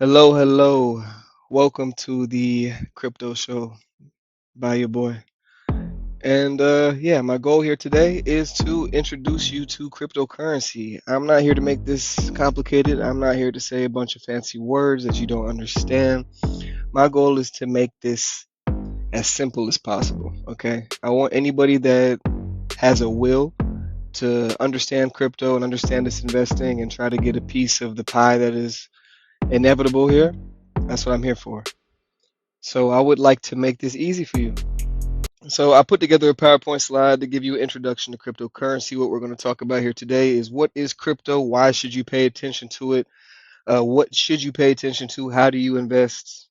Hello, hello. Welcome to the crypto show by your boy. And yeah, my goal here today is to introduce you to cryptocurrency. I'm not here to make this complicated. I'm not here to say a bunch of fancy words that you don't understand. My goal is to make this as simple as possible, okay? I want anybody that has a will to understand crypto and understand this investing and try to get a piece of the pie that is inevitable here. That's what I'm here for. So I would like to make this easy for you. So I put together a PowerPoint slide to give you an introduction to cryptocurrency. What we're going to talk about here today is what is crypto? Why should you pay attention to it? What should you pay attention to? How do you invest?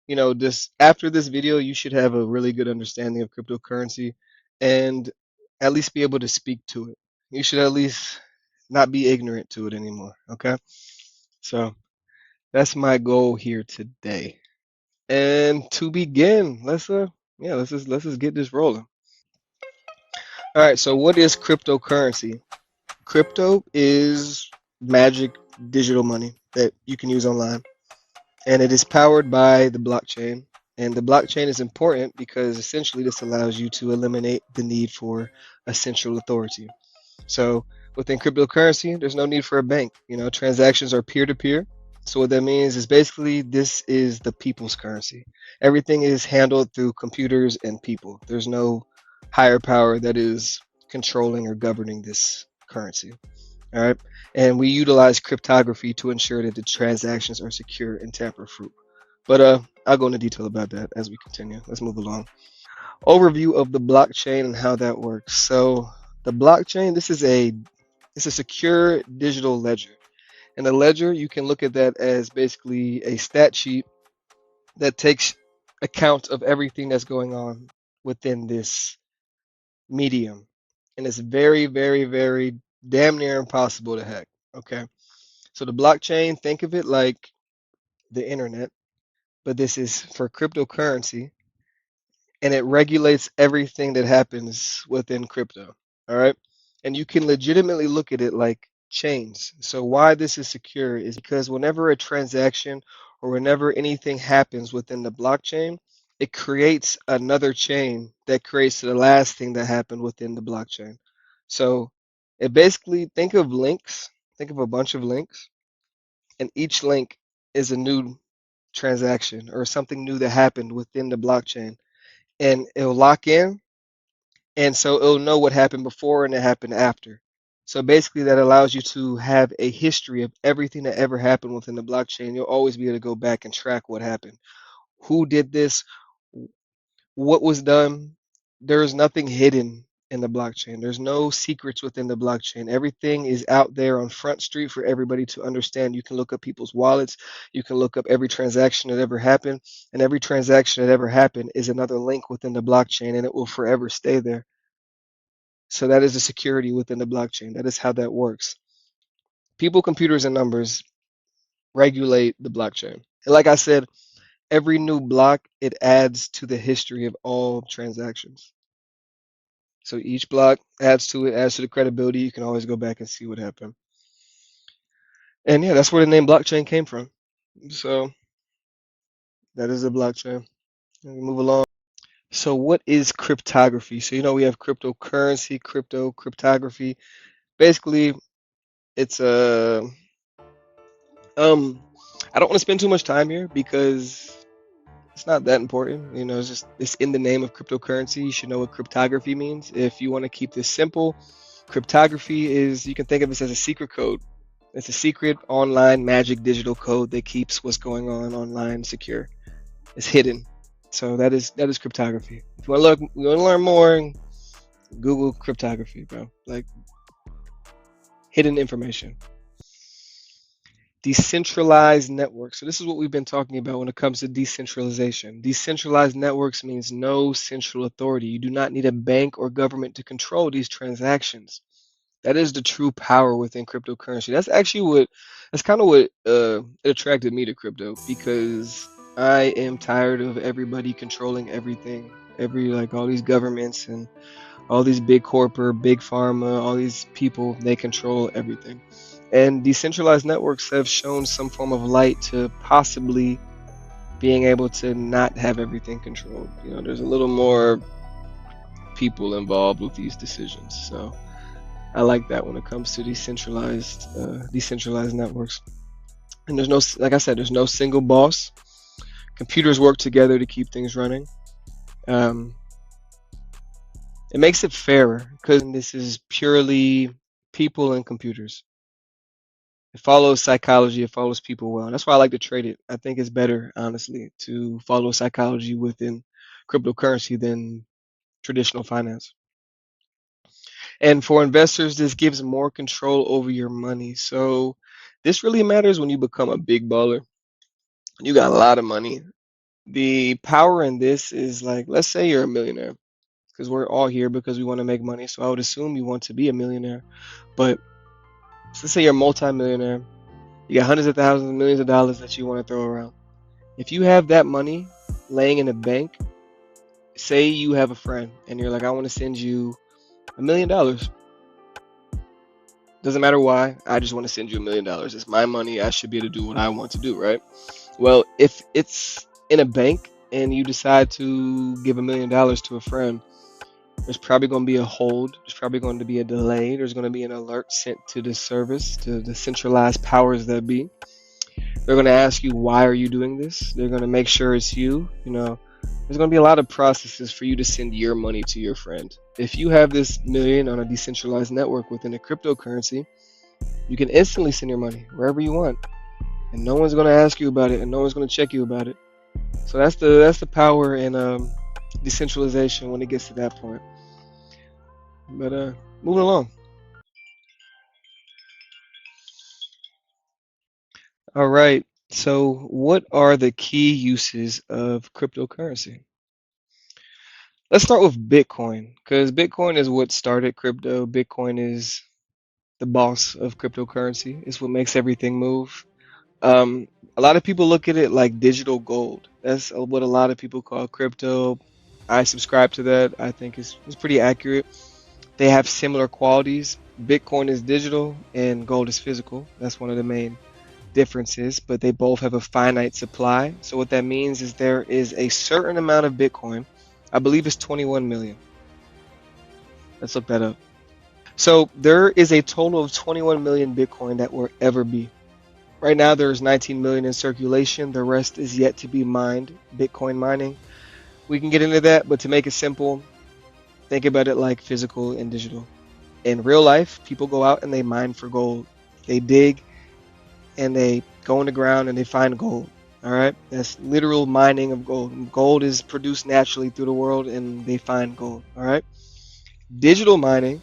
This after this video, you should have a really good understanding of cryptocurrency and at least be able to speak to it. You should at least not be ignorant to it anymore. Okay. So that's my goal here today. And to begin, let's just get this rolling. All right, so what is cryptocurrency? Crypto is magic digital money that you can use online, and it is powered by the blockchain. And the blockchain is important because essentially this allows you to eliminate the need for a central authority. So within cryptocurrency, there's no need for a bank. Transactions are peer to peer. So what that means is basically this is the people's currency. Everything is handled through computers and people. There's no higher power that is controlling or governing this currency. All right. And we utilize cryptography to ensure that the transactions are secure and tamper-proof. But I'll go into detail about that as we continue. Let's move along. Overview of the blockchain and how that works. So the blockchain, it's a secure digital ledger. And a ledger, you can look at that as basically a stat sheet that takes account of everything that's going on within this medium. And it's very, very, very damn near impossible to hack. Okay. So the blockchain, think of it like the internet, but this is for cryptocurrency and it regulates everything that happens within crypto. All right. And you can legitimately look at it like chains. So why this is secure is because whenever a transaction or whenever anything happens within the blockchain, it creates another chain that creates the last thing that happened within the blockchain. So it basically think of a bunch of links, and each link is a new transaction or something new that happened within the blockchain. And it'll lock in, and so it'll know what happened before and it happened after. So basically, that allows you to have a history of everything that ever happened within the blockchain. You'll always be able to go back and track what happened, who did this, what was done. There's nothing hidden in the blockchain. There's no secrets within the blockchain. Everything is out there on Front Street for everybody to understand. You can look up people's wallets. You can look up every transaction that ever happened, and every transaction that ever happened is another link within the blockchain, and it will forever stay there. So that is the security within the blockchain. That is how that works. People, computers, and numbers regulate the blockchain. And like I said, every new block, it adds to the history of all transactions. So each block adds to it, adds to the credibility. You can always go back and see what happened. And yeah, that's where the name blockchain came from. So that is a blockchain. We move along. So what is cryptography? So we have cryptocurrency, cryptography. Basically, it's a I don't want to spend too much time here because it's not that important. It's in the name of cryptocurrency. You should know what cryptography means. If you want to keep this simple, cryptography is, you can think of this as a secret code. It's a secret online magic digital code that keeps what's going on online secure. It's hidden. So that is cryptography. If you want to learn more, Google cryptography, bro. Like hidden information. Decentralized networks. So this is what we've been talking about when it comes to decentralization. Decentralized networks means no central authority. You do not need a bank or government to control these transactions. That is the true power within cryptocurrency. That's kind of what attracted me to crypto, because I am tired of everybody controlling everything. Like all these governments and all these big corporate, big pharma, all these people, they control everything. And decentralized networks have shown some form of light to possibly being able to not have everything controlled. There's a little more people involved with these decisions. So I like that when it comes to decentralized networks. And there's no, like I said, there's no single boss. Computers work together to keep things running. Um, it makes it fairer because this is purely people and computers. It follows psychology. It follows people well. And that's why I like to trade it. I think it's better, honestly, to follow psychology within cryptocurrency than traditional finance. And for investors, this gives more control over your money. So this really matters when you become a big baller. You got a lot of money. The power in this is like, let's say you're a millionaire, because we're all here because we want to make money. So I would assume you want to be a millionaire. But let's say you're a multimillionaire. You got hundreds of thousands, millions of dollars that you want to throw around. If you have that money laying in a bank, say you have a friend and you're like, I want to send you $1 million. Doesn't matter why. I just want to send you $1 million. It's my money. I should be able to do what I want to do, right? Well, if it's in a bank and you decide to give $1 million to a friend, there's probably going to be a hold. There's probably going to be a delay. There's going to be an alert sent to the service, to the centralized powers that be. They're going to ask you, why are you doing this? They're going to make sure it's you. There's going to be a lot of processes for you to send your money to your friend. If you have this million on a decentralized network within a cryptocurrency, you can instantly send your money wherever you want, and no one's going to ask you about it, and no one's going to check you about it. So that's the power in decentralization when it gets to that point. But moving along. All right. So what are the key uses of cryptocurrency? Let's start with Bitcoin, because Bitcoin is what started crypto. Bitcoin is the boss of cryptocurrency. It's what makes everything move. Um, a lot of people look at it like digital gold. That's what a lot of people call crypto. I subscribe to that. I think it's pretty accurate. They have similar qualities. Bitcoin is digital and gold is physical. That's one of the main differences, but they both have a finite supply. So what that means is there is a certain amount of Bitcoin. I believe it's 21 million. Let's look that up. So there is a total of 21 million Bitcoin that will ever be. Right now there's 19 million in circulation. The rest is yet to be mined, Bitcoin mining. We can get into that, but to make it simple, think about it like physical and digital. In real life, people go out and they mine for gold. They dig and they go in the ground and they find gold. All right, that's literal mining of gold. Gold is produced naturally through the world and they find gold. All right, digital mining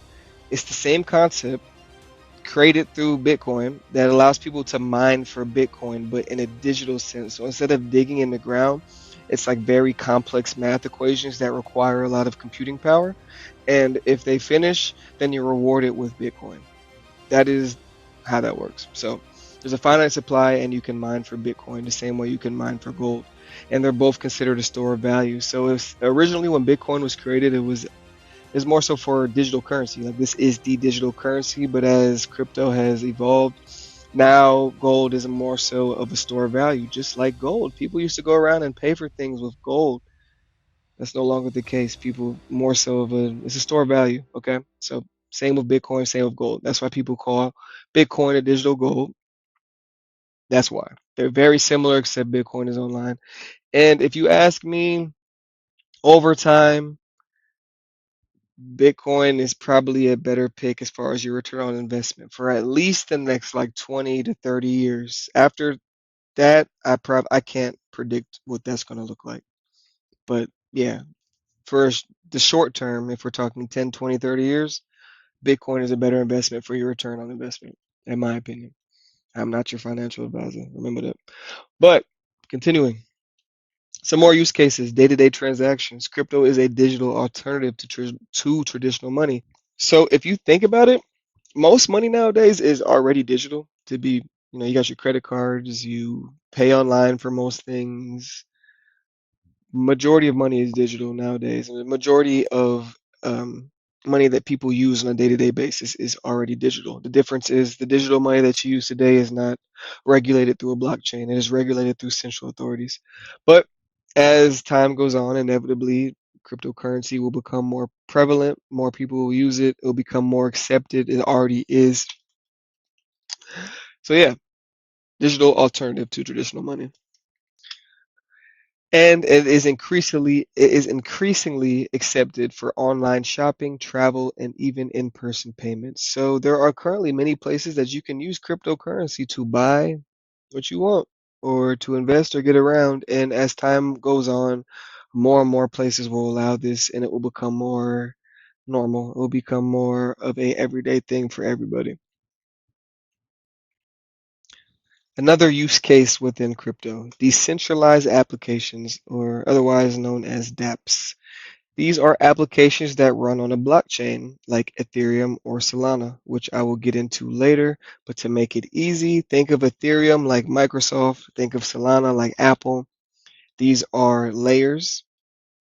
is the same concept created through Bitcoin that allows people to mine for Bitcoin, but in a digital sense. So instead of digging in the ground, it's like very complex math equations that require a lot of computing power. And if they finish, then you're rewarded with Bitcoin. That is how that works. So there's a finite supply, and you can mine for Bitcoin the same way you can mine for gold. And they're both considered a store of value. So if originally when Bitcoin was created, it's more so for digital currency. Like this is the digital currency, but as crypto has evolved, now gold is more so of a store of value, just like gold. People used to go around and pay for things with gold. That's no longer the case. People more so it's a store of value. Okay, so same with Bitcoin, same with gold. That's why people call Bitcoin a digital gold. That's why they're very similar, except Bitcoin is online. And if you ask me, over time, Bitcoin is probably a better pick as far as your return on investment for at least the next like 20 to 30 years. After that, I can't predict what that's going to look like. But yeah, for the short term, if we're talking 10, 20, 30 years, Bitcoin is a better investment for your return on investment, in my opinion. I'm not your financial advisor. Remember that. But continuing, some more use cases, day-to-day transactions. Crypto is a digital alternative to traditional money. So if you think about it, most money nowadays is already digital. You got your credit cards, you pay online for most things. Majority of money is digital nowadays, and the majority of money that people use on a day-to-day basis is already digital. The difference is the digital money that you use today is not regulated through a blockchain. It is regulated through central authorities. But as time goes on, inevitably, cryptocurrency will become more prevalent. More people will use it. It will become more accepted. It already is. So yeah, digital alternative to traditional money. And it is increasingly accepted for online shopping, travel, and even in-person payments. So there are currently many places that you can use cryptocurrency to buy what you want or to invest or get around. And as time goes on, more and more places will allow this and it will become more normal. It will become more of a everyday thing for everybody. Another use case within crypto, decentralized applications, or otherwise known as dApps. These are applications that run on a blockchain like Ethereum or Solana, which I will get into later. But to make it easy, think of Ethereum like Microsoft, think of Solana like Apple. These are layers,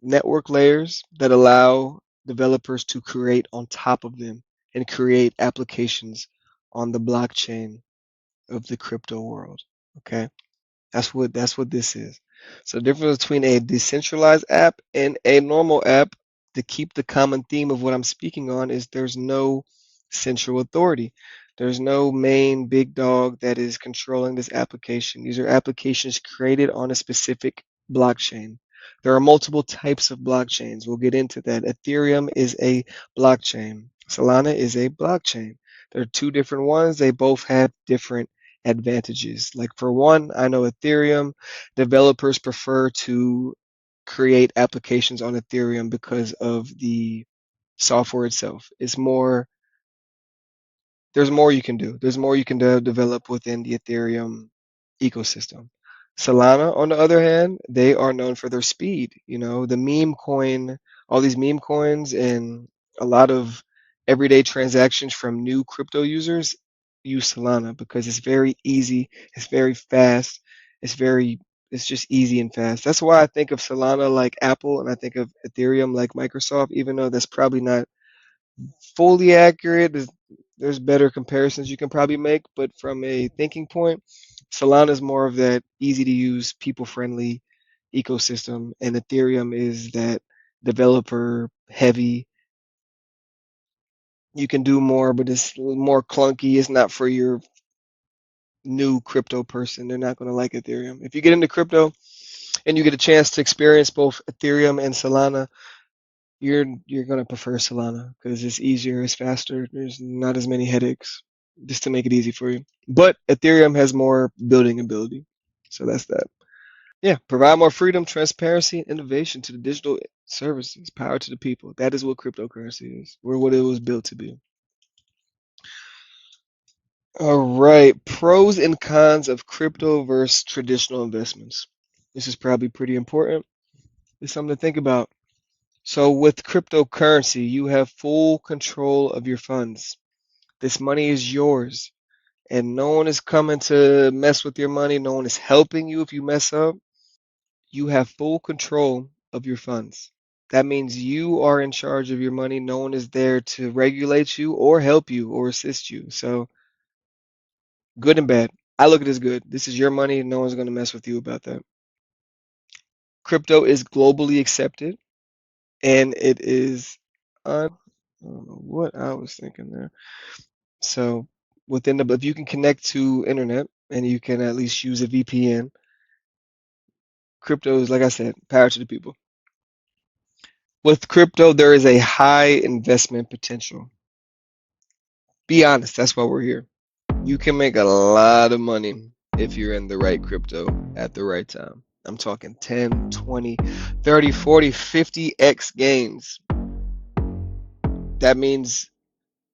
network layers that allow developers to create on top of them and create applications on the blockchain of the crypto world. Okay. That's what this is. So the difference between a decentralized app and a normal app, to keep the common theme of what I'm speaking on, is there's no central authority. There's no main big dog that is controlling this application. These are applications created on a specific blockchain. There are multiple types of blockchains. We'll get into that. Ethereum is a blockchain. Solana is a blockchain. There are two different ones. They both have different advantages. Like for one, I know Ethereum developers prefer to create applications on Ethereum because of the software itself. It's more, there's more you can do. There's more you can develop within the Ethereum ecosystem. Solana, on the other hand, they are known for their speed. You know, the meme coin, all these meme coins, and a lot of everyday transactions from new crypto users use Solana because it's very easy, it's very fast, it's just easy and fast. That's why I think of Solana like Apple and I think of Ethereum like Microsoft, even though that's probably not fully accurate. There's better comparisons you can probably make, but from a thinking point, Solana is more of that easy to use, people friendly ecosystem, and Ethereum is that developer heavy. You can do more, but it's more clunky. It's not for your new crypto person. They're not going to like Ethereum. If you get into crypto and you get a chance to experience both Ethereum and Solana, you're gonna prefer Solana because it's easier, it's faster, there's not as many headaches, just to make it easy for you. But Ethereum has more building ability, so that's that. Yeah, provide more freedom, transparency, and innovation to the digital services, power to the people. That is what cryptocurrency is, or what it was built to be. All right, pros and cons of crypto versus traditional investments. This is probably pretty important. It's something to think about. So with cryptocurrency, you have full control of your funds. This money is yours, and no one is coming to mess with your money. No one is helping you if you mess up. You have full control of your funds. That means you are in charge of your money. No one is there to regulate you or help you or assist you. So, good and bad. I look at it as good. This is your money. No one's going to mess with you about that. Crypto is globally accepted, and it is I don't know what I was thinking there. So if you can connect to internet and you can at least use a VPN, crypto is, like I said, power to the people. With crypto, there is a high investment potential. Be honest, that's why we're here. You can make a lot of money if you're in the right crypto at the right time. I'm talking 10, 20, 30, 40, 50x gains. That means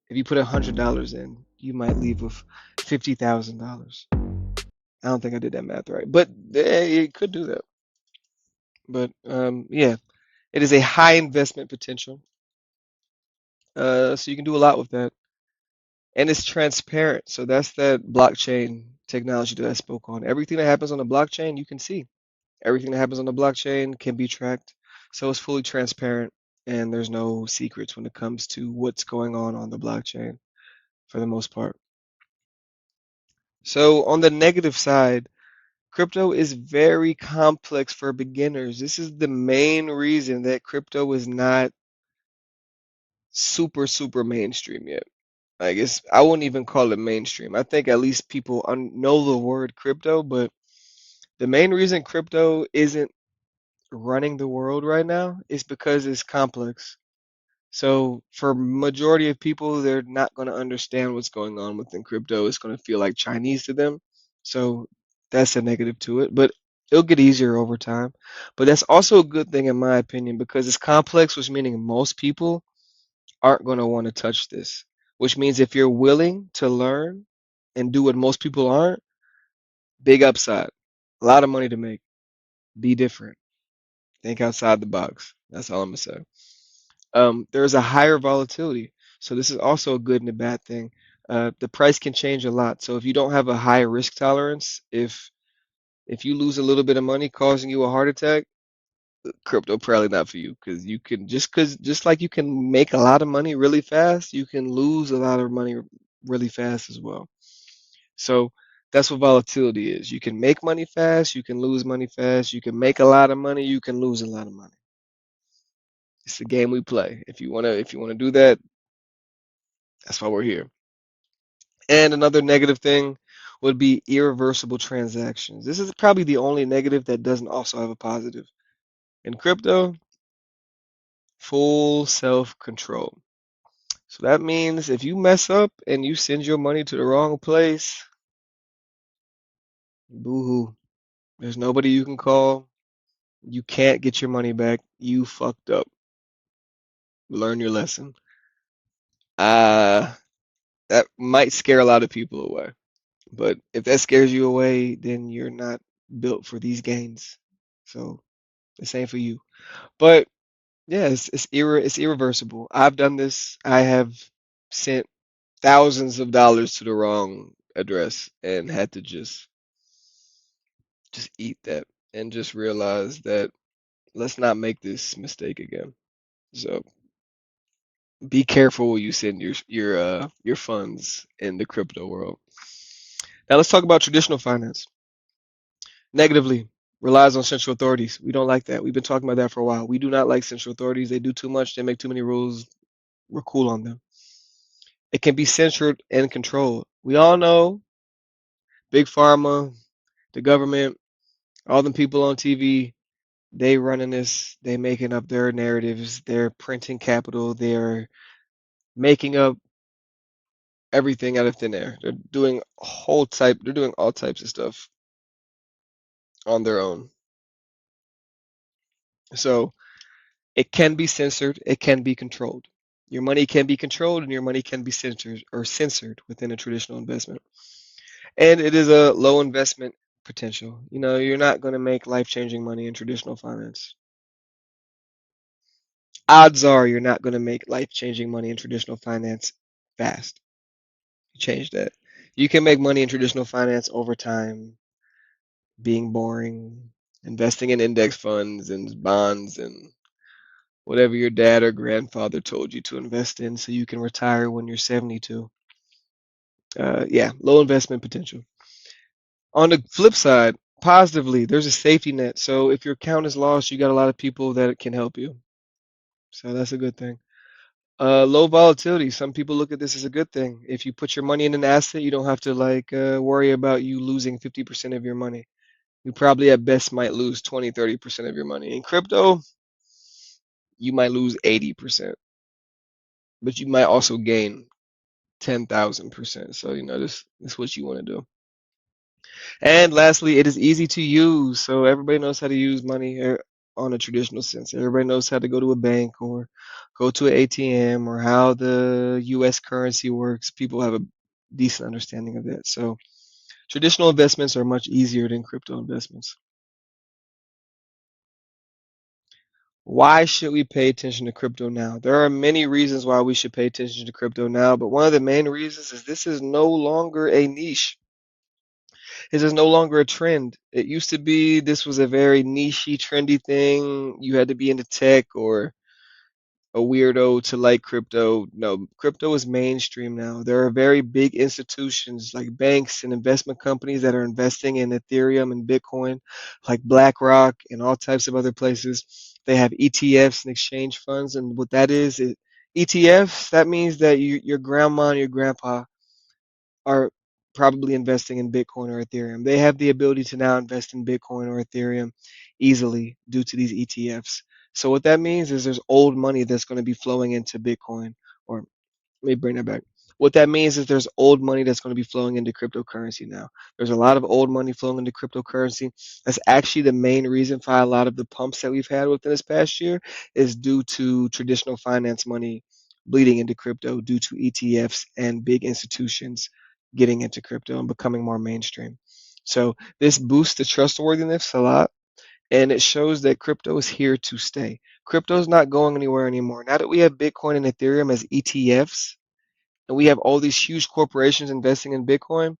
if you put $100 in, you might leave with $50,000. I don't think I did that math right, but it could do that. But yeah, it is a high investment potential. So you can do a lot with that, and it's transparent. So that's that blockchain technology that I spoke on. Everything that happens on the blockchain, you can see. Everything that happens on the blockchain can be tracked. So it's fully transparent. and there's no secrets when it comes to what's going on the blockchain for the most part. So on the negative side, crypto is very complex for beginners. This is the main reason that crypto is not super mainstream yet. I guess I wouldn't even call it mainstream. I think at least people know the word crypto, but the main reason crypto isn't running the world right now is because it's complex. So for majority of people, they're not going to understand what's going on within crypto. It's going to feel like Chinese to them. So that's a negative to it, but it'll get easier over time. But that's also a good thing in my opinion because it's complex, which meaning most people aren't going to want to touch this. Which means if you're willing to learn and do what most people aren't, big upside. A lot of money to make. Be different. Think outside the box. That's all I'm gonna say. There's a higher volatility. So this is also a good and a bad thing. The price can change a lot. So if you don't have a high risk tolerance, if you lose a little bit of money causing you a heart attack, crypto probably not for you because you can just like you can make a lot of money really fast, you can lose a lot of money really fast as well. So that's what volatility is. You can make money fast, you can lose money fast, you can make a lot of money, you can lose a lot of money. It's the game we play. If you wanna do that, that's why we're here. And another negative thing would be irreversible transactions. This is probably the only negative that doesn't also have a positive. In crypto, full self-control. So that means if you mess up and you send your money to the wrong place, boo-hoo. There's nobody you can call. You can't get your money back. You fucked up. Learn your lesson. Uh, that might scare a lot of people away. But if that scares you away, then you're not built for these gains. So the same for you. But yeah, it's irreversible. I've done this. I have sent thousands of dollars to the wrong address and had to just eat that and just realize that let's not make this mistake again. So be careful when you send your funds in the crypto world. Now let's talk about traditional finance. Negatively relies on central authorities. We don't like that. We've been talking about that for a while. We do not like central authorities. They do too much. They make too many rules. We're cool on them. It can be censored and controlled. We all know big pharma, the government, all them people on TV, they running this, they making up their narratives, they're printing capital, they're making up everything out of thin air. They're doing all types of stuff on their own. So it can be censored, it can be controlled. Your money can be controlled and your money can be censored within a traditional investment. And it is a low investment potential. You know, you're not going to make life-changing money in traditional finance. Odds are you're not going to make life-changing money in traditional finance fast. Change that. You can make money in traditional finance over time, being boring, investing in index funds and bonds and whatever your dad or grandfather told you to invest in so you can retire when you're 72. Yeah, low investment potential. On the flip side, positively, there's a safety net. So if your account is lost, you got a lot of people that can help you. So that's a good thing. Low volatility. Some people look at this as a good thing. If you put your money in an asset, you don't have to worry about you losing 50% of your money. You probably at best might lose 20, 30% of your money. In crypto, you might lose 80%, but you might also gain 10,000%. So, this is what you want to do. And lastly, it is easy to use. So everybody knows how to use money on a traditional sense. Everybody knows how to go to a bank or go to an ATM or how the US currency works. People have a decent understanding of that. So traditional investments are much easier than crypto investments. Why should we pay attention to crypto now? There are many reasons why we should pay attention to crypto now, but one of the main reasons is this is no longer a niche. This is no longer a trend. It used to be this was a very nichey, trendy thing. You had to be into tech or a weirdo to like crypto. No, crypto is mainstream now. There are very big institutions like banks and investment companies that are investing in Ethereum and Bitcoin, like BlackRock and all types of other places. They have ETFs and exchange funds, and what that is, ETFs, that means that your grandma and your grandpa are probably investing in Bitcoin or Ethereum. They have the ability to now invest in Bitcoin or Ethereum easily due to these ETFs. So what that means is there's old money that's going to be flowing into Bitcoin, or let me bring that back. What that means is there's old money that's going to be flowing into cryptocurrency now. There's a lot of old money flowing into cryptocurrency. That's actually the main reason for a lot of the pumps that we've had within this past year is due to traditional finance money bleeding into crypto due to ETFs and big institutions getting into crypto and becoming more mainstream. So this boosts the trustworthiness a lot, and it shows that crypto is here to stay. Crypto is not going anywhere anymore. Now that we have Bitcoin and Ethereum as ETFs, and we have all these huge corporations investing in Bitcoin,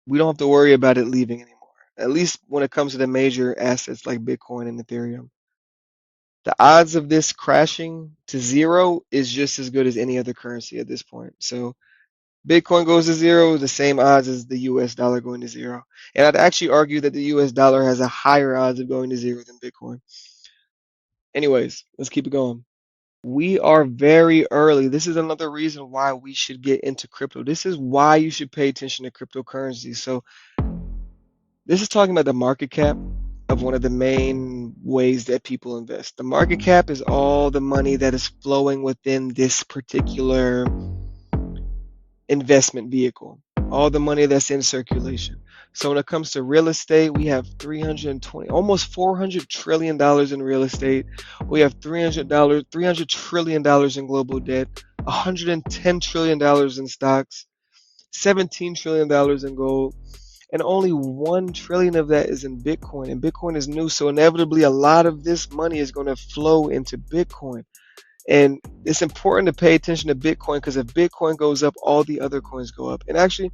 we don't have to worry about it leaving anymore. At least when it comes to the major assets like Bitcoin and Ethereum. The odds of this crashing to zero is just as good as any other currency at this point. So Bitcoin goes to zero, the same odds as the US dollar going to zero. And I'd actually argue that the US dollar has a higher odds of going to zero than Bitcoin. Anyways, let's keep it going. We are very early. This is another reason why we should get into crypto. This is why you should pay attention to cryptocurrency. So this is talking about the market cap of one of the main ways that people invest. The market cap is all the money that is flowing within this particular investment vehicle, all the money that's in circulation. So when it comes to real estate, we have 320, almost $400 trillion in real estate. We have $300 trillion in global debt, $110 trillion in stocks, $17 trillion in gold, and only 1 trillion of that is in Bitcoin. And Bitcoin is new, so inevitably a lot of this money is going to flow into Bitcoin. And it's important to pay attention to Bitcoin because if Bitcoin goes up, all the other coins go up. And actually,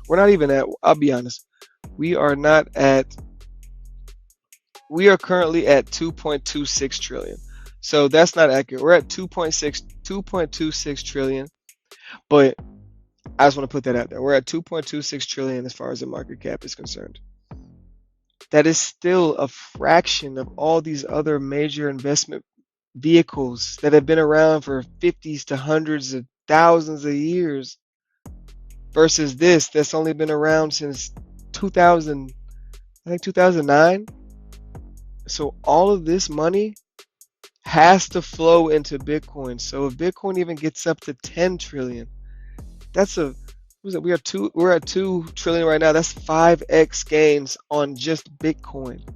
we're not even at, I'll be honest, we are not at, we are currently at 2.26 trillion. So that's not accurate. We're at 2.26 trillion, but I just want to put that out there. We're at 2.26 trillion as far as the market cap is concerned. That is still a fraction of all these other major investment vehicles that have been around for 50s to hundreds of thousands of years versus this that's only been around since 2000, I think 2009. So all of this money has to flow into Bitcoin. So if Bitcoin even gets up to 10 trillion, that's a, we're at 2 trillion right now. That's 5x gains on just Bitcoin.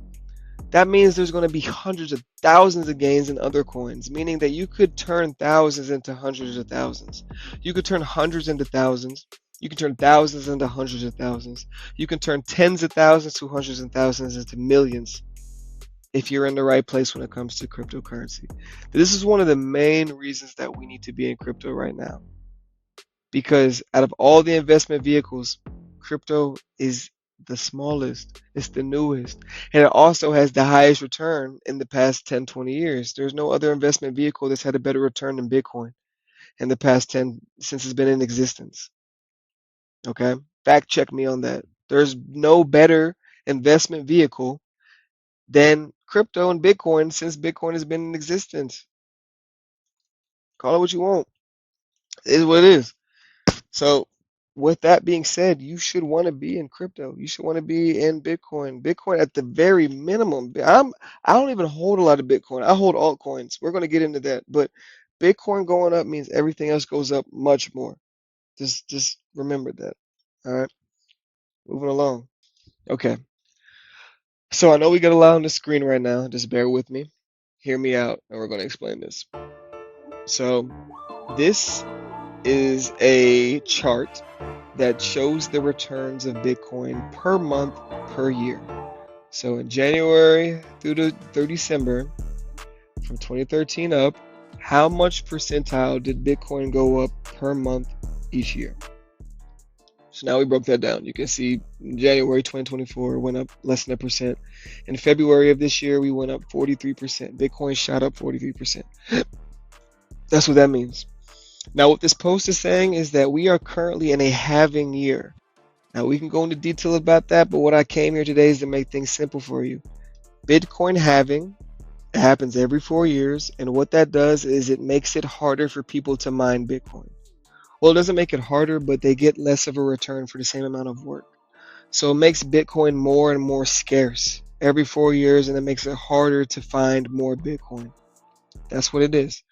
That means there's going to be hundreds of thousands of gains in other coins, meaning that you could turn thousands into hundreds of thousands. You could turn hundreds into thousands. You can turn thousands into hundreds of thousands. You can turn tens of thousands to hundreds of thousands into millions if you're in the right place when it comes to cryptocurrency. This is one of the main reasons that we need to be in crypto right now. Because out of all the investment vehicles, crypto is the smallest, it's the newest, and it also has the highest return in the past 10, 20 years. There's no other investment vehicle that's had a better return than Bitcoin in the past 10 since it's been in existence. Okay? Fact check me on that. There's no better investment vehicle than crypto and Bitcoin since Bitcoin has been in existence. Call it what you want. It is what it is. So with that being said, you should want to be in crypto. You should want to be in Bitcoin. Bitcoin at the very minimum. I don't even hold a lot of Bitcoin. I hold altcoins. We're going to get into that. But Bitcoin going up means everything else goes up much more. Just remember that. All right. Moving along. Okay. So I know we got a lot on the screen right now. Just bear with me. Hear me out, and we're going to explain this. So this is a chart that shows the returns of Bitcoin per month per year. So in January through December, from 2013 up, how much percentile did Bitcoin go up per month each year? So now we broke that down. You can see in January 2024 went up less than a percent. In February of this year, we went up 43%. Bitcoin shot up 43%. That's what that means. Now, what this post is saying is that we are currently in a halving year. Now, we can go into detail about that, but what I came here today is to make things simple for you. Bitcoin halving happens every 4 years, and what that does is it makes it harder for people to mine Bitcoin. Well, it doesn't make it harder, but they get less of a return for the same amount of work. So it makes Bitcoin more and more scarce every 4 years, and it makes it harder to find more Bitcoin. That's what it is.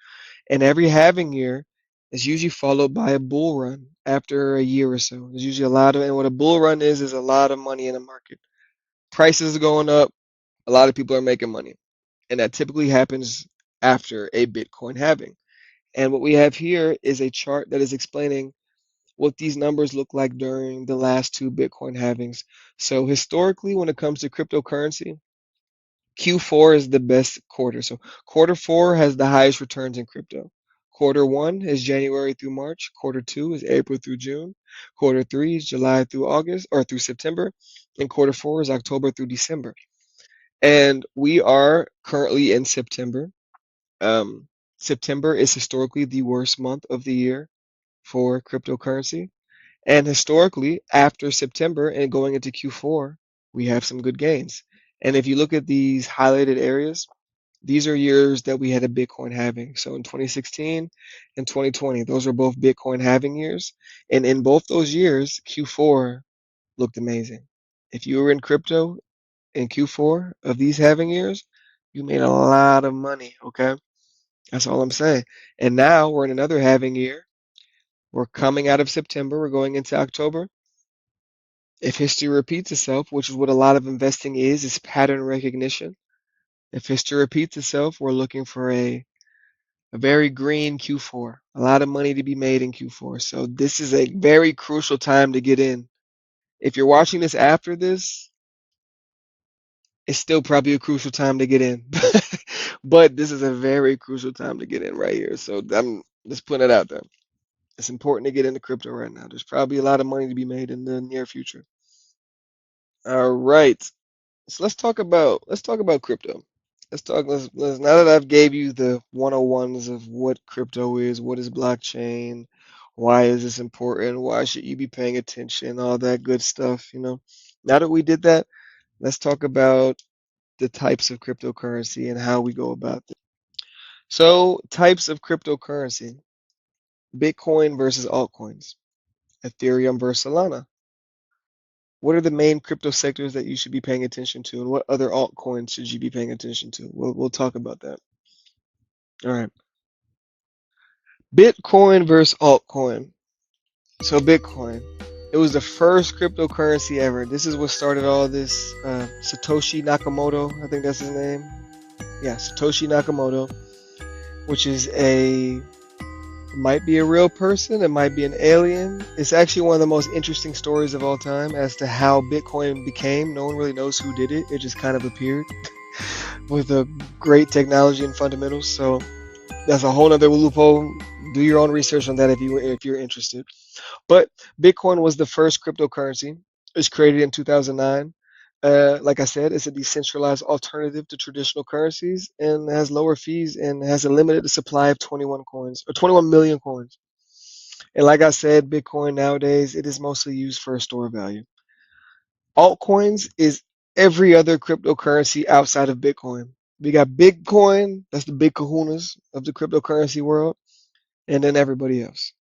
And every halving year is usually followed by a bull run after a year or so. There's usually a lot of, and what a bull run is a lot of money in the market. Prices are going up, a lot of people are making money. And that typically happens after a Bitcoin halving. And what we have here is a chart that is explaining what these numbers look like during the last two Bitcoin halvings. So historically, when it comes to cryptocurrency, Q4 is the best quarter. So quarter four has the highest returns in crypto. Quarter one is January through March. Quarter two is April through June. Quarter three is July through August or through September. And quarter four is October through December. And we are currently in September. Um, September is historically the worst month of the year for cryptocurrency. And historically, after September and going into Q4, we have some good gains. And if you look at these highlighted areas, these are years that we had a Bitcoin halving. So in 2016 and 2020, those are both Bitcoin halving years. And in both those years, Q4 looked amazing. If you were in crypto in Q4 of these halving years, you made a lot of money, okay? That's all I'm saying. And now we're in another halving year. We're coming out of September, we're going into October. If history repeats itself, which is what a lot of investing is pattern recognition. If history repeats itself, we're looking for a very green Q4, a lot of money to be made in Q4. So this is a very crucial time to get in. If you're watching this after this, it's still probably a crucial time to get in. But this is a very crucial time to get in right here. So I'm just putting it out there. It's important to get into crypto right now. There's probably a lot of money to be made in the near future. All right. So let's talk about crypto. Now that I've gave you the 101s of what crypto is, what is blockchain, why is this important, why should you be paying attention, all that good stuff, you know. Now that we did that, let's talk about the types of cryptocurrency and how we go about it. So, types of cryptocurrency: Bitcoin versus altcoins, Ethereum versus Solana. What are the main crypto sectors that you should be paying attention to, and what other altcoins should you be paying attention to? We'll talk about that. All right. Bitcoin versus altcoin. So Bitcoin, it was the first cryptocurrency ever. This is what started all this. Satoshi Nakamoto, I think that's his name. Yeah, Satoshi Nakamoto, which is might be a real person, it might be an alien. It's actually one of the most interesting stories of all time as to how Bitcoin became. No one really knows who did it. It just kind of appeared with a great technology and fundamentals. So that's a whole nother loophole. Do your own research on that if you're interested. But Bitcoin was the first cryptocurrency. It was created in 2009. Like I said, it's a decentralized alternative to traditional currencies and has lower fees and has a limited supply of 21 million coins. And like I said, Bitcoin nowadays, it is mostly used for a store of value. Altcoins is every other cryptocurrency outside of Bitcoin. We got Bitcoin, that's the big kahunas of the cryptocurrency world, and then everybody else.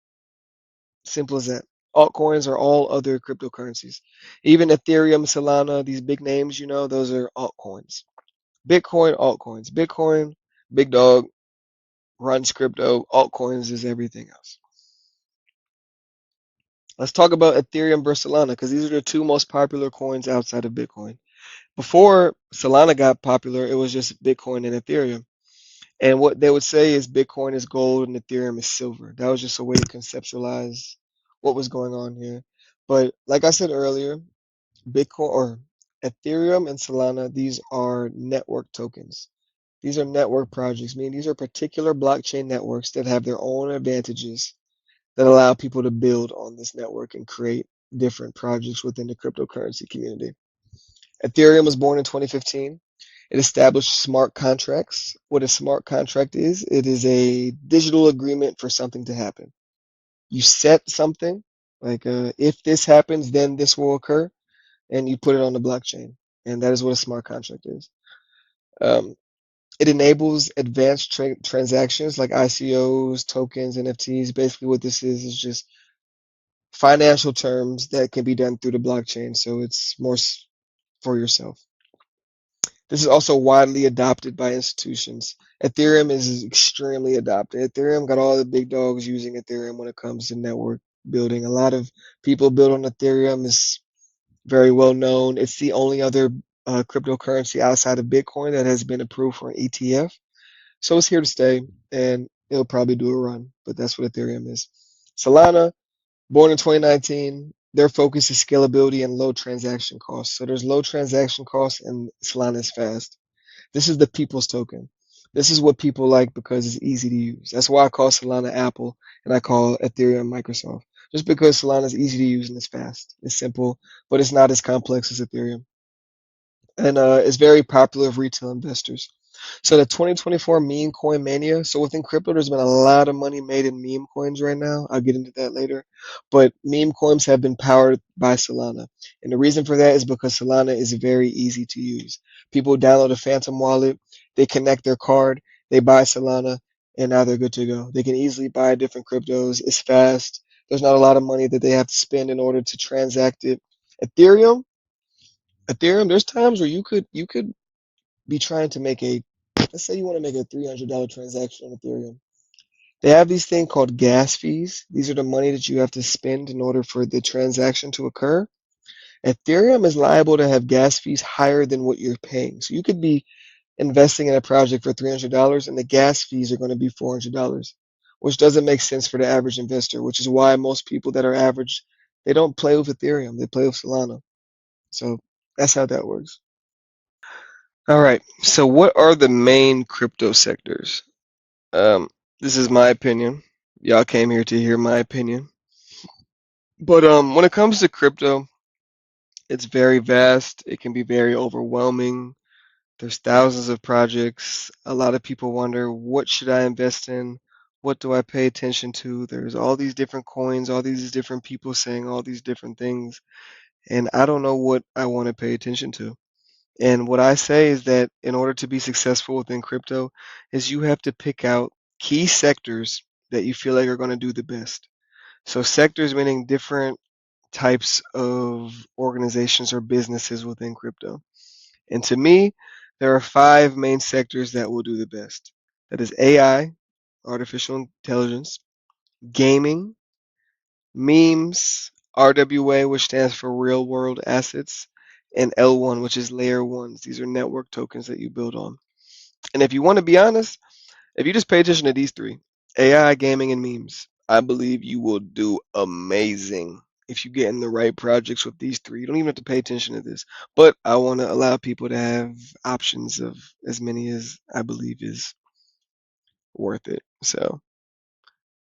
Simple as that. Altcoins are all other cryptocurrencies. Even Ethereum, Solana, these big names, those are altcoins. Bitcoin, altcoins. Bitcoin, big dog, runs crypto. Altcoins is everything else. Let's talk about Ethereum versus Solana because these are the two most popular coins outside of Bitcoin. Before Solana got popular, it was just Bitcoin and Ethereum. And what they would say is Bitcoin is gold and Ethereum is silver. That was just a way to conceptualize what was going on here. But like I said earlier, Bitcoin or Ethereum and Solana, these are network tokens. These are network projects, meaning these are particular blockchain networks that have their own advantages that allow people to build on this network and create different projects within the cryptocurrency community. Ethereum was born in 2015. It established smart contracts. What a smart contract is, it is a digital agreement for something to happen. You set something, like if this happens, then this will occur, and you put it on the blockchain. And that is what a smart contract is. Um, it enables advanced transactions like ICOs, tokens, NFTs. Basically, what this is just financial terms that can be done through the blockchain. So it's more for yourself. This is also widely adopted by institutions. Ethereum is extremely adopted. Ethereum got all the big dogs using Ethereum when it comes to network building. A lot of people build on Ethereum. Is very well known. It's the only other cryptocurrency outside of Bitcoin that has been approved for an ETF. So it's here to stay, and it'll probably do a run, but that's what Ethereum is. Solana, born in 2019, their focus is scalability and low transaction costs. So there's low transaction costs, and Solana is fast. This is the people's token. This is what people like because it's easy to use. That's why I call Solana Apple and I call Ethereum Microsoft. Just because Solana is easy to use and it's fast. It's simple, but it's not as complex as Ethereum. And it's very popular with retail investors. So the 2024 meme coin mania. So within crypto, there's been a lot of money made in meme coins right now. I'll get into that later. But meme coins have been powered by Solana. And the reason for that is because Solana is very easy to use. People download a Phantom wallet, they connect their card, they buy Solana, and now they're good to go. They can easily buy different cryptos. It's fast. There's not a lot of money that they have to spend in order to transact it. Ethereum, Ethereum, there's times where you could be trying to make a, let's say you want to make a $300 transaction on Ethereum. They have these things called gas fees. These are the money that you have to spend in order for the transaction to occur. Ethereum is liable to have gas fees higher than what you're paying. So you could be investing in a project for $300 and the gas fees are going to be $400, which doesn't make sense for the average investor, which is why most people that are average, they don't play with Ethereum, they play with Solana. So that's how that works. All right. So what are the main crypto sectors? Um, this is my opinion. Y'all came here to hear my opinion. But when it comes to crypto, it's very vast. It can be very overwhelming. There's thousands of projects. A lot of people wonder, what should I invest in? What do I pay attention to? There's all these different coins, all these different people saying all these different things, and I don't know what I want to pay attention to. And what I say is that in order to be successful within crypto is you have to pick out key sectors that you feel like are going to do the best. So sectors meaning different types of organizations or businesses within crypto. And to me, there are five main sectors that will do the best. That is AI, artificial intelligence, gaming, memes, RWA, which stands for real world assets, and L1, which is layer ones. These are network tokens that you build on. And if you want to be honest, if you just pay attention to these three, AI, gaming, and memes, I believe you will do amazing if you get in the right projects with these three. You don't even have to pay attention to this. But I want to allow people to have options of as many as I believe is worth it. So,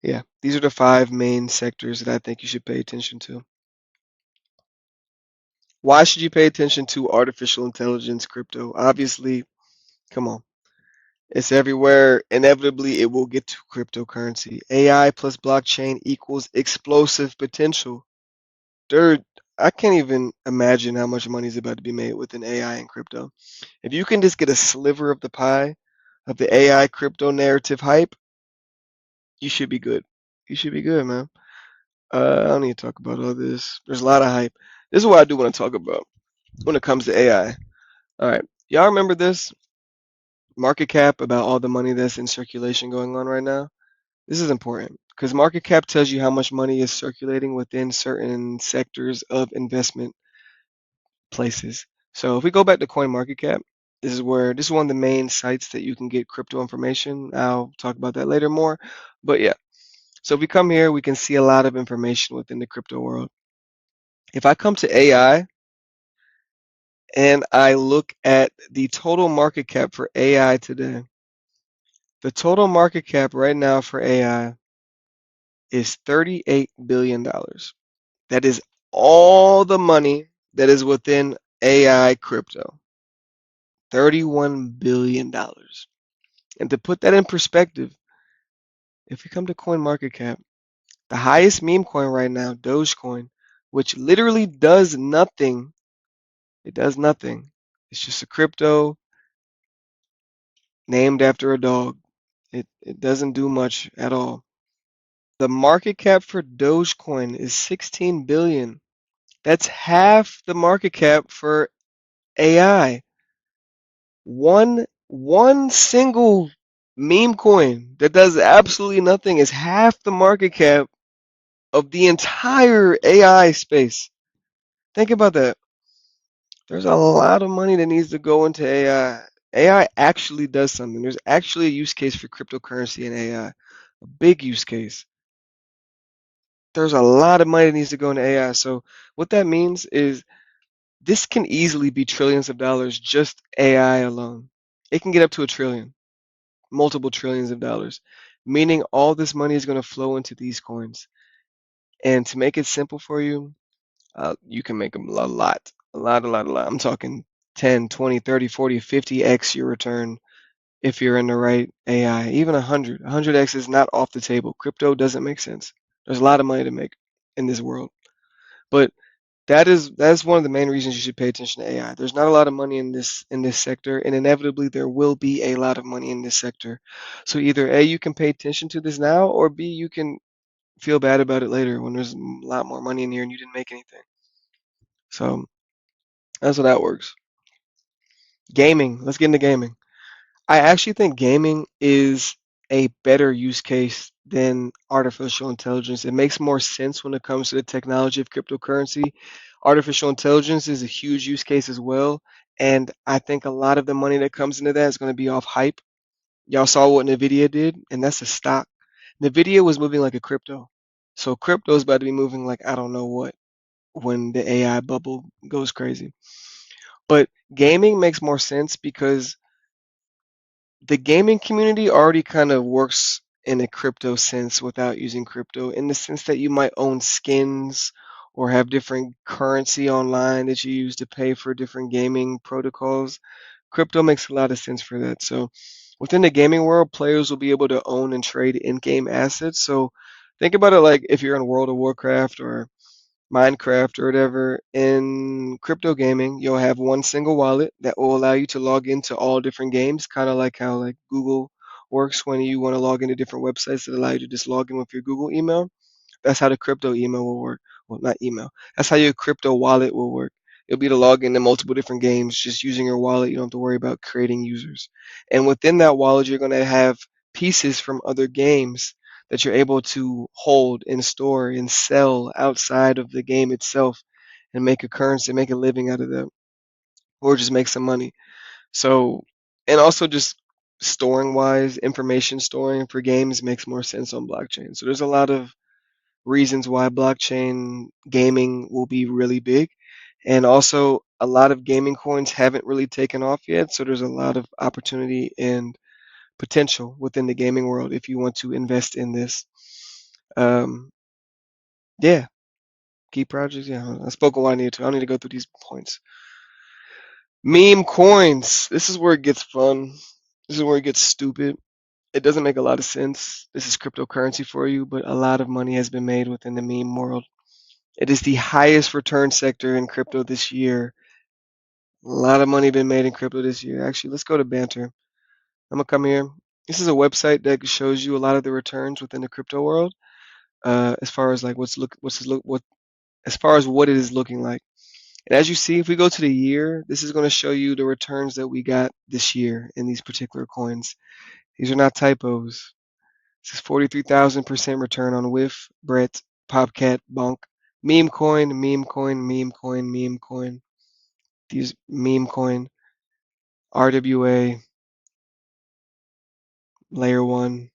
yeah, these are the five main sectors that I think you should pay attention to. Why should you pay attention to artificial intelligence crypto? Obviously, come on. It's everywhere. Inevitably, it will get to cryptocurrency. AI plus blockchain equals explosive potential. Dude, I can't even imagine how much money is about to be made with an AI and crypto. If you can just get a sliver of the pie of the AI crypto narrative hype, you should be good. You should be good, man. I don't need to talk about all this. There's a lot of hype. This is what I do want to talk about when it comes to AI. All right. Y'all remember this market cap about all the money that's in circulation going on right now? This is important because market cap tells you how much money is circulating within certain sectors of investment places. So if we go back to coin market cap, this is one of the main sites that you can get crypto information. I'll talk about that later more. But yeah, so if we come here, we can see a lot of information within the crypto world. If I come to AI and I look at the total market cap for AI today, the total market cap right now for AI is $38 billion. That is all the money that is within AI crypto. $31 billion. And to put that in perspective, if we come to CoinMarketCap, the highest meme coin right now, Dogecoin, which literally does nothing. It does nothing. It's just a crypto named after a dog. It doesn't do much at all. The market cap for Dogecoin is 16 billion. That's half the market cap for AI. One single meme coin that does absolutely nothing is half the market cap of the entire AI space. Think about that. There's a lot of money that needs to go into AI. AI actually does something. There's actually a use case for cryptocurrency in AI, a big use case. There's a lot of money that needs to go into AI. So what that means is this can easily be trillions of dollars, just AI alone. It can get up to a trillion, multiple trillions of dollars, meaning all this money is going to flow into these coins. And to make it simple for you, you can make a lot, a lot, a lot, a lot. I'm talking 10, 20, 30, 40, 50x your return if you're in the right AI. Even 100. 100x is not off the table. Crypto doesn't make sense. There's a lot of money to make in this world. But that's one of the main reasons you should pay attention to AI. There's not a lot of money in this sector, and inevitably there will be a lot of money in this sector. So either A, you can pay attention to this now, or B, you can feel bad about it later when there's a lot more money in here and you didn't make anything. So that's how that works. Gaming. Let's get into gaming. I actually think gaming is a better use case than artificial intelligence. It makes more sense when it comes to the technology of cryptocurrency. Artificial intelligence is a huge use case as well. And I think a lot of the money that comes into that is going to be off hype. Y'all saw what NVIDIA did, and that's a stock. NVIDIA was moving like a crypto. So crypto is about to be moving like I don't know what when the AI bubble goes crazy. But gaming makes more sense because the gaming community already kind of works in a crypto sense without using crypto, in the sense that you might own skins or have different currency online that you use to pay for different gaming protocols. Crypto makes a lot of sense for that. So within the gaming world, players will be able to own and trade in-game assets. So think about it like if you're in World of Warcraft or Minecraft or whatever, in crypto gaming, you'll have one single wallet that will allow you to log into all different games, kind of like how like Google works when you want to log into different websites that allow you to just log in with your Google email. That's how the crypto email will work. Well, not email. That's how your crypto wallet will work. It'll be to log into multiple different games just using your wallet. You don't have to worry about creating users. And within that wallet, you're going to have pieces from other games that you're able to hold and store and sell outside of the game itself and make a currency, make a living out of them, or just make some money. So, and also just storing wise, information storing for games makes more sense on blockchain. So there's a lot of reasons why blockchain gaming will be really big. And also, a lot of gaming coins haven't really taken off yet. So there's a lot of opportunity and potential within the gaming world if you want to invest in this. Um, yeah, key projects. Yeah, I spoke on what I need to. I don't need to go through these points. Meme coins. This is where it gets fun. This is where it gets stupid. It doesn't make a lot of sense. This is cryptocurrency for you, but a lot of money has been made within the meme world. It is the highest return sector in crypto this year. A lot of money been made in crypto this year. Actually, let's go to Banter. I'm gonna come here. This is a website that shows you a lot of the returns within the crypto world, as far as like as far as what it is looking like. And as you see, if we go to the year, this is going to show you the returns that we got this year in these particular coins. These are not typos. This is 43,000% return on WIF, Brett, Popcat, Bonk, meme coin, meme coin, meme coin, meme coin. These meme coin, RWA, layer one.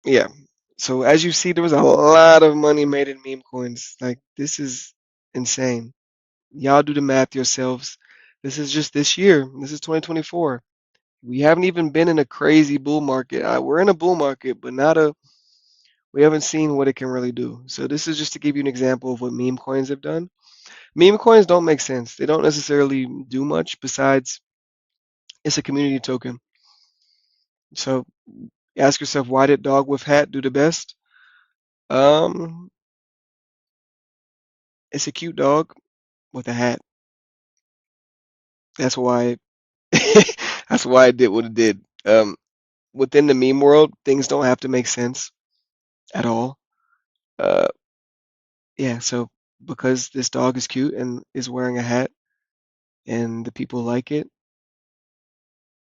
Yeah. So as you see, there was a lot of money made in meme coins. Like this is insane. Y'all do the math yourselves. This is just this year. This is 2024. We haven't even been in a crazy bull market. We're in a bull market, but not a. We haven't seen what it can really do. So this is just to give you an example of what meme coins have done. Meme coins don't make sense. They don't necessarily do much besides it's a community token. So ask yourself, why did dog with hat do the best? Um, it's a cute dog with a hat. That's why that's why it did what it did. Within the meme world, things don't have to make sense at all. Uh, yeah, so because this dog is cute and is wearing a hat and the people like it,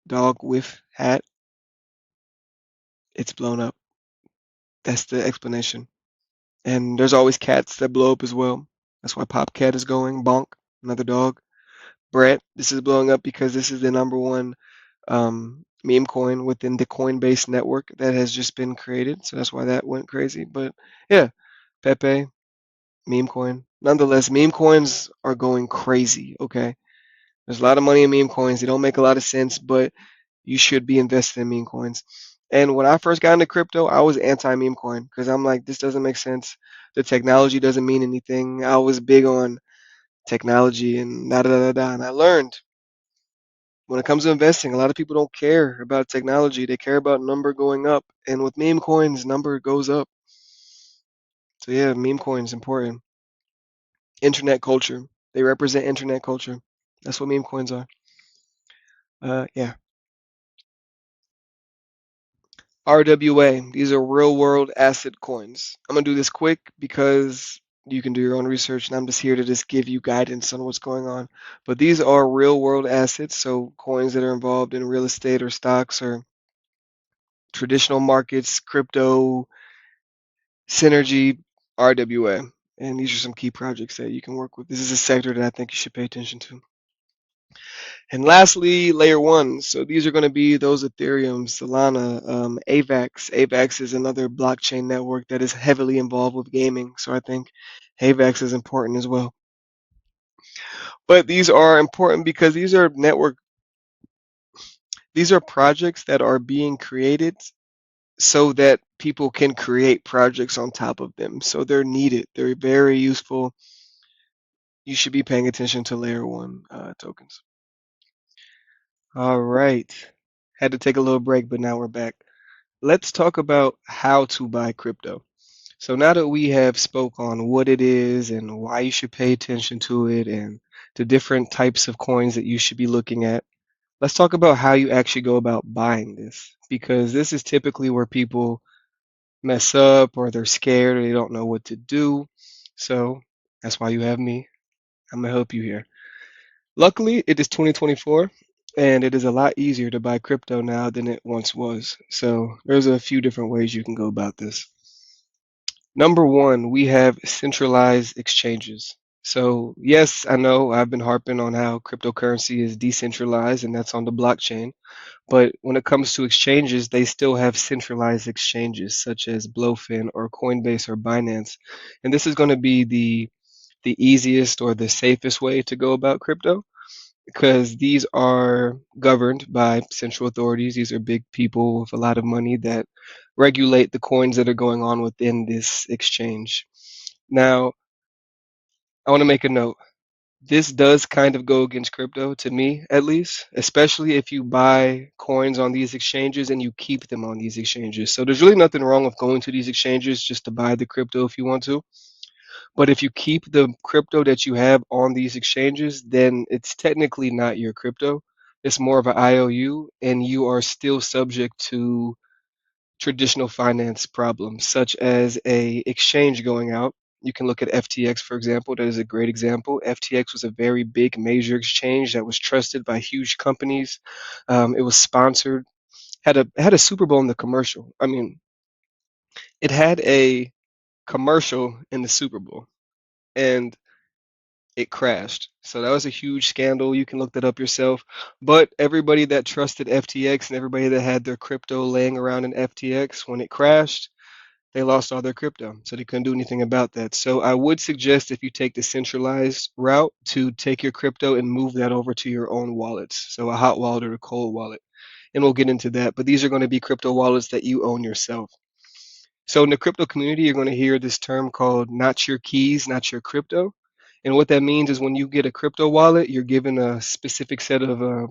dog with hat, it's blown up. That's the explanation. And there's always cats that blow up as well. That's why Popcat is going. Bonk, another dog. Brett, this is blowing up because this is the number one meme coin within the Coinbase network that has just been created. So that's why that went crazy. But yeah, Pepe, meme coin. Nonetheless, meme coins are going crazy. Okay. There's a lot of money in meme coins. They don't make a lot of sense, but you should be invested in meme coins. And when I first got into crypto, I was anti meme coin because I'm like, this doesn't make sense. The technology doesn't mean anything. I was big on technology and da da da da. And I learned when it comes to investing, a lot of people don't care about technology. They care about number going up. And with meme coins, number goes up. So yeah, meme coins important. Internet culture. They represent internet culture. That's what meme coins are. Yeah. RWA. These are real world asset coins. I'm gonna do this quick because you can do your own research and I'm just here to just give you guidance on what's going on. But these are real world assets, so coins that are involved in real estate or stocks or traditional markets, crypto, synergy, RWA. And these are some key projects that you can work with. This is a sector that I think you should pay attention to. And lastly, layer one. So these are going to be those Ethereum, Solana, AVAX. AVAX is another blockchain network that is heavily involved with gaming. So I think AVAX is important as well. But these are important because these are projects that are being created so that people can create projects on top of them. So they're needed. They're very useful. You should be paying attention to layer one tokens. All right. Had to take a little break, but now we're back. Let's talk about how to buy crypto. So now that we have spoke on what it is and why you should pay attention to it and the different types of coins that you should be looking at, let's talk about how you actually go about buying this because this is typically where people mess up or they're scared or they don't know what to do. So that's why you have me. I'm gonna help you here. Luckily, it is 2024 and it is a lot easier to buy crypto now than it once was. So there's a few different ways you can go about this. Number one, we have centralized exchanges. So yes, I know I've been harping on how cryptocurrency is decentralized and that's on the blockchain. But when it comes to exchanges, they still have centralized exchanges such as BloFin or Coinbase or Binance. And this is going to be the easiest or the safest way to go about crypto because these are governed by central authorities. These are big people with a lot of money that regulate the coins that are going on within this exchange. Now, I want to make a note. This does kind of go against crypto to me, at least, especially if you buy coins on these exchanges and you keep them on these exchanges. So there's really nothing wrong with going to these exchanges just to buy the crypto if you want to. But if you keep the crypto that you have on these exchanges, then it's technically not your crypto. It's more of an IOU, and you are still subject to traditional finance problems, such as a exchange going out. You can look at FTX, for example. That is a great example. FTX was a very big, major exchange that was trusted by huge companies. It was sponsored, had a Super Bowl in the commercial. I mean, it had a commercial in the Super Bowl, and it crashed. So that was a huge scandal. You can look that up yourself. But everybody that trusted FTX and everybody that had their crypto laying around in FTX, when it crashed, they lost all their crypto. So they couldn't do anything about that. So I would suggest if you take the centralized route to take your crypto and move that over to your own wallets. So a hot wallet or a cold wallet. And we'll get into that. But these are going to be crypto wallets that you own yourself. So in the crypto community, you're going to hear this term called not your keys, not your crypto. And what that means is when you get a crypto wallet, you're given a specific set of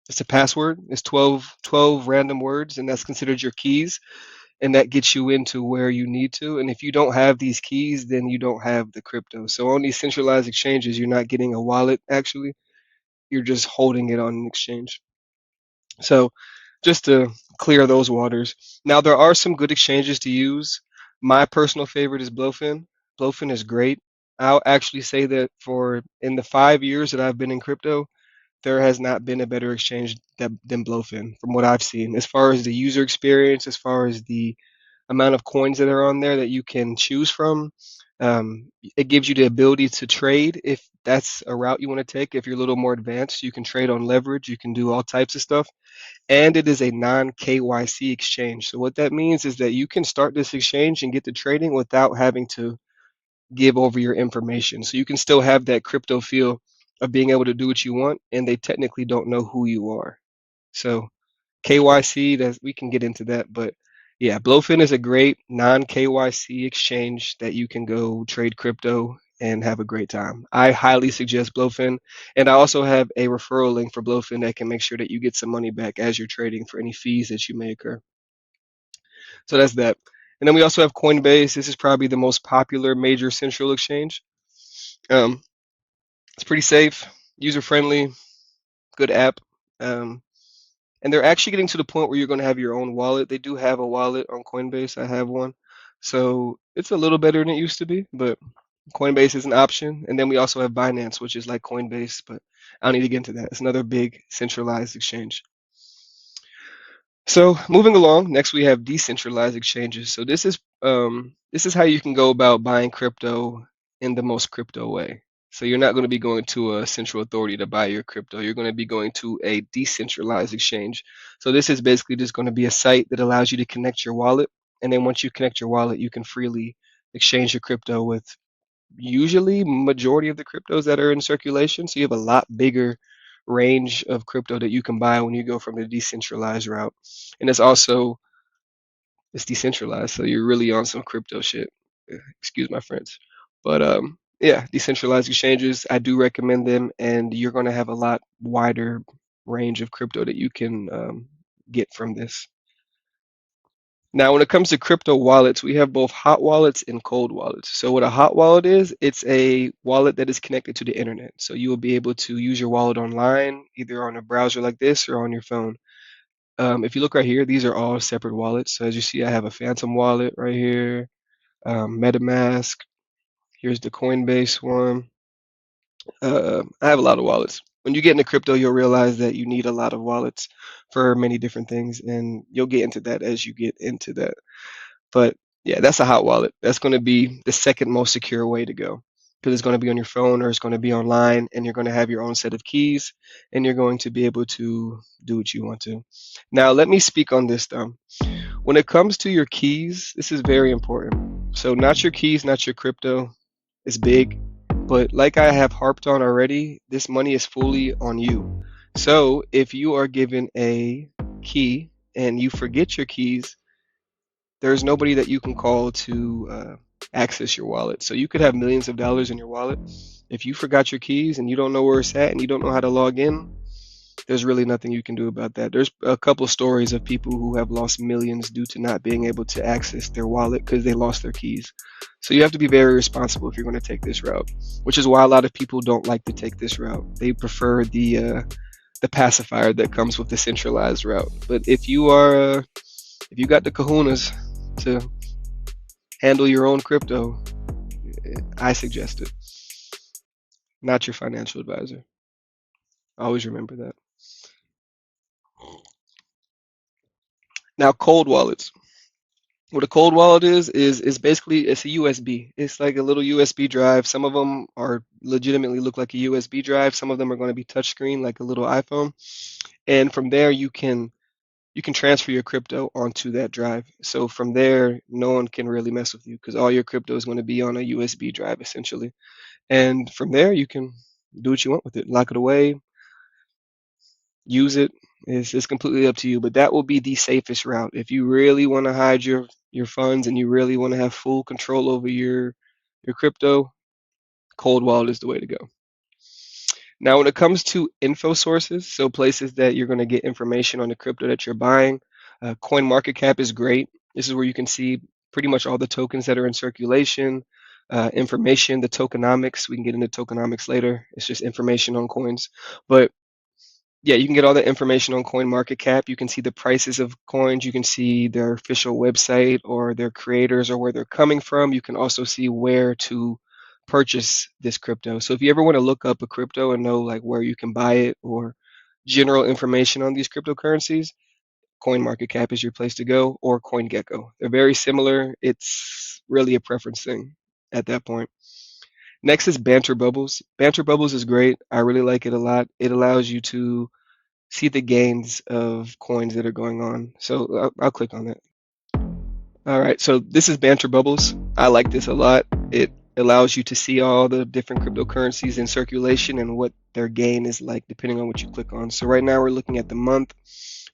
it's a password. It's 12 random words, and that's considered your keys, and that gets you into where you need to. And if you don't have these keys, then you don't have the crypto. So on these centralized exchanges, you're not getting a wallet actually. You're just holding it on an exchange. So just to clear those waters. Now there are some good exchanges to use. My personal favorite is BloFin. BloFin is great. I'll actually say that for in the 5 years that I've been in crypto, there has not been a better exchange than BloFin from what I've seen. As far as the user experience, as far as the amount of coins that are on there that you can choose from, it gives you the ability to trade if that's a route you want to take. If you're a little more advanced, you can trade on leverage. You can do all types of stuff. And it is a non-KYC exchange. So what that means is that you can start this exchange and get to trading without having to give over your information. So you can still have that crypto feel of being able to do what you want, and they technically don't know who you are. So KYC, that we can get into that, but yeah, BloFin is a great non-KYC exchange that you can go trade crypto and have a great time. I highly suggest BloFin, and I also have a referral link for BloFin that can make sure that you get some money back as you're trading for any fees that you may incur. So that's that. And then we also have Coinbase. This is probably the most popular major central exchange. Um, it's pretty safe, user friendly, good app. Um, and they're actually getting to the point where you're going to have your own wallet. They do have a wallet on Coinbase. I have one. So it's a little better than it used to be, but Coinbase is an option. And then we also have Binance, which is like Coinbase, but I don't need to get into that. It's another big centralized exchange. So moving along, next we have decentralized exchanges. So this is how you can go about buying crypto in the most crypto way. So you're not going to be going to a central authority to buy your crypto. You're going to be going to a decentralized exchange. So this is basically just going to be a site that allows you to connect your wallet. And then once you connect your wallet, you can freely exchange your crypto with usually majority of the cryptos that are in circulation. So you have a lot bigger range of crypto that you can buy when you go from the decentralized route. And it's decentralized, so you're really on some crypto shit. Excuse my French. But yeah, decentralized exchanges, I do recommend them, and you're going to have a lot wider range of crypto that you can get from this. Now, when it comes to crypto wallets, we have both hot wallets and cold wallets. So what a hot wallet is, it's a wallet that is connected to the internet. So you will be able to use your wallet online, either on a browser like this or on your phone. If you look right here, these are all separate wallets. So as you see, I have a Phantom wallet right here, MetaMask. Here's the Coinbase one. I have a lot of wallets. When you get into crypto, you'll realize that you need a lot of wallets for many different things, and you'll get into that as you get into that. But yeah, that's a hot wallet. That's going to be the second most secure way to go because it's going to be on your phone or it's going to be online, and you're going to have your own set of keys, and you're going to be able to do what you want to. Now, let me speak on this though. When it comes to your keys, this is very important. So, not your keys, not your crypto is big, but like I have harped on already, this money is fully on you. So, if you are given a key and you forget your keys, there's nobody that you can call to access your wallet. So you could have millions of dollars in your wallet. If you forgot your keys and you don't know where it's at and you don't know how to log in, there's really nothing you can do about that. There's a couple stories of people who have lost millions due to not being able to access their wallet because they lost their keys. So you have to be very responsible if you're going to take this route, which is why a lot of people don't like to take this route. They prefer the pacifier that comes with the centralized route. But if you got the kahunas to handle your own crypto, I suggest it. Not your financial advisor. Always remember that. Now, cold wallets. What a cold wallet is basically it's a USB. It's like a little USB drive. Some of them are legitimately look like a USB drive. Some of them are going to be touchscreen like a little iPhone. And from there you can transfer your crypto onto that drive. So from there, no one can really mess with you because all your crypto is going to be on a USB drive essentially. And from there, you can do what you want with it, lock it away, use it. It's completely up to you. But that will be the safest route. If you really want to hide your funds and you really want to have full control over your crypto, cold wallet is the way to go. Now, when it comes to info sources, so places that you're going to get information on the crypto that you're buying, CoinMarketCap is great. This is where you can see pretty much all the tokens that are in circulation, information, the tokenomics. We can get into tokenomics later. It's just information on coins. But yeah, you can get all the information on CoinMarketCap. You can see the prices of coins. You can see their official website or their creators or where they're coming from. You can also see where to purchase this crypto. So if you ever want to look up a crypto and know like where you can buy it or general information on these cryptocurrencies, CoinMarketCap is your place to go, or CoinGecko. They're very similar. It's really a preference thing at that point. Next is Banter Bubbles. Banter Bubbles is great. I really like it a lot. It allows you to see the gains of coins that are going on. So I'll click on it. All right, so this is Banter Bubbles. I like this a lot. It allows you to see all the different cryptocurrencies in circulation and what their gain is like depending on what you click on. So right now we're looking at the month.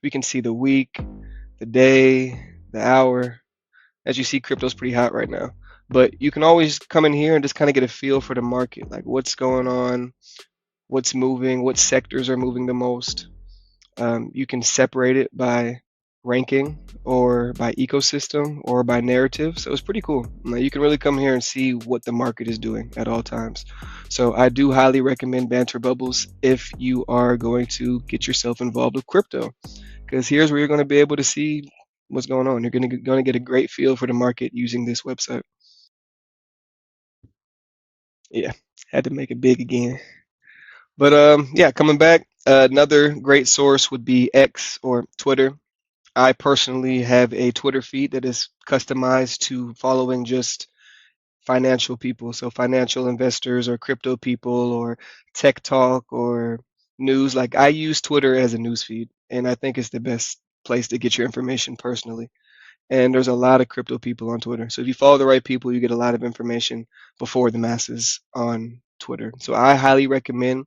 We can see the week, the day, the hour. As you see, crypto's pretty hot right now. But you can always come in here and just kind of get a feel for the market, like what's going on, what's moving, what sectors are moving the most. You can separate it by ranking or by ecosystem or by narrative. So it's pretty cool. Like, you can really come here and see what the market is doing at all times. So I do highly recommend Banter Bubbles if you are going to get yourself involved with crypto, because here's where you're going to be able to see what's going on. You're going to get a great feel for the market using this website. Yeah, had to make it big again. But yeah, coming back, another great source would be X or Twitter. I personally have a Twitter feed that is customized to following just financial people, so financial investors or crypto people or tech talk or news. Like, I use Twitter as a news feed, and I think it's the best place to get your information personally. And there's a lot of crypto people on Twitter. So if you follow the right people, you get a lot of information before the masses on Twitter. So I highly recommend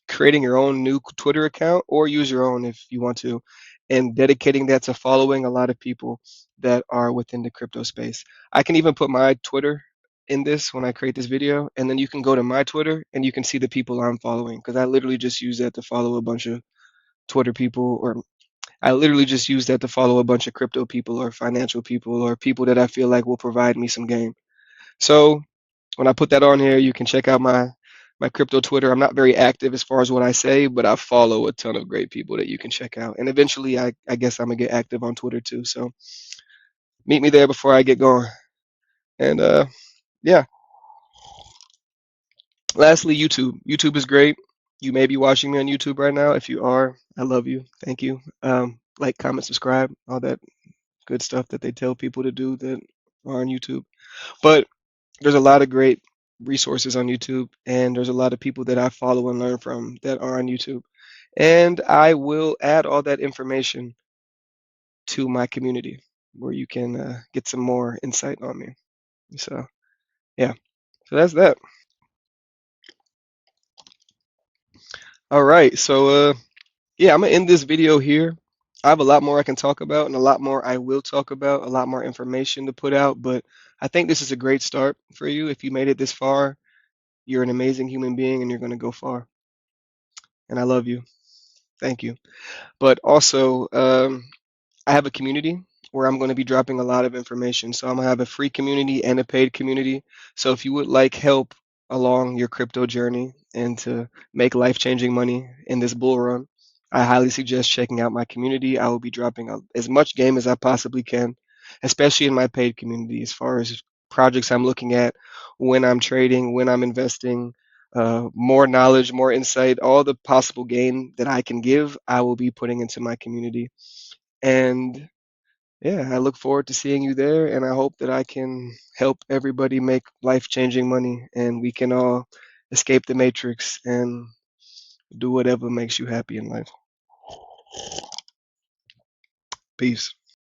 creating your own new Twitter account or use your own if you want to, and dedicating that to following a lot of people that are within the crypto space. I can even put my Twitter in this when I create this video, and then you can go to my Twitter and you can see the people I'm following, because I literally just use that to follow a bunch of Twitter people, or I literally just use that to follow a bunch of crypto people or financial people or people that I feel like will provide me some gain. So when I put that on here, you can check out my crypto Twitter. I'm not very active as far as what I say, but I follow a ton of great people that you can check out. And eventually, I guess I'm gonna get active on Twitter too. So meet me there before I get going. And yeah, lastly, YouTube. YouTube is great. You may be watching me on YouTube right now. If you are, I love you. Thank you. Like, comment, subscribe, all that good stuff that they tell people to do that are on YouTube. But there's a lot of great resources on YouTube, and there's a lot of people that I follow and learn from that are on YouTube. And I will add all that information to my community where you can get some more insight on me. So, yeah, so that's that. All right, so yeah, I'm gonna end this video here. I have a lot more I can talk about and a lot more I will talk about, a lot more information to put out, but I think this is a great start for you. If you made it this far, you're an amazing human being and you're going to go far. And I love you. Thank you. But also, I have a community where I'm going to be dropping a lot of information. So I'm going to have a free community and a paid community. So if you would like help along your crypto journey and to make life-changing money in this bull run, I highly suggest checking out my community. I will be dropping as much game as I possibly can, especially in my paid community, as far as projects I'm looking at, when I'm trading, when I'm investing, more knowledge, more insight, all the possible gain that I can give, I will be putting into my community. And yeah, I look forward to seeing you there, and I hope that I can help everybody make life-changing money and we can all escape the matrix and do whatever makes you happy in life. Peace.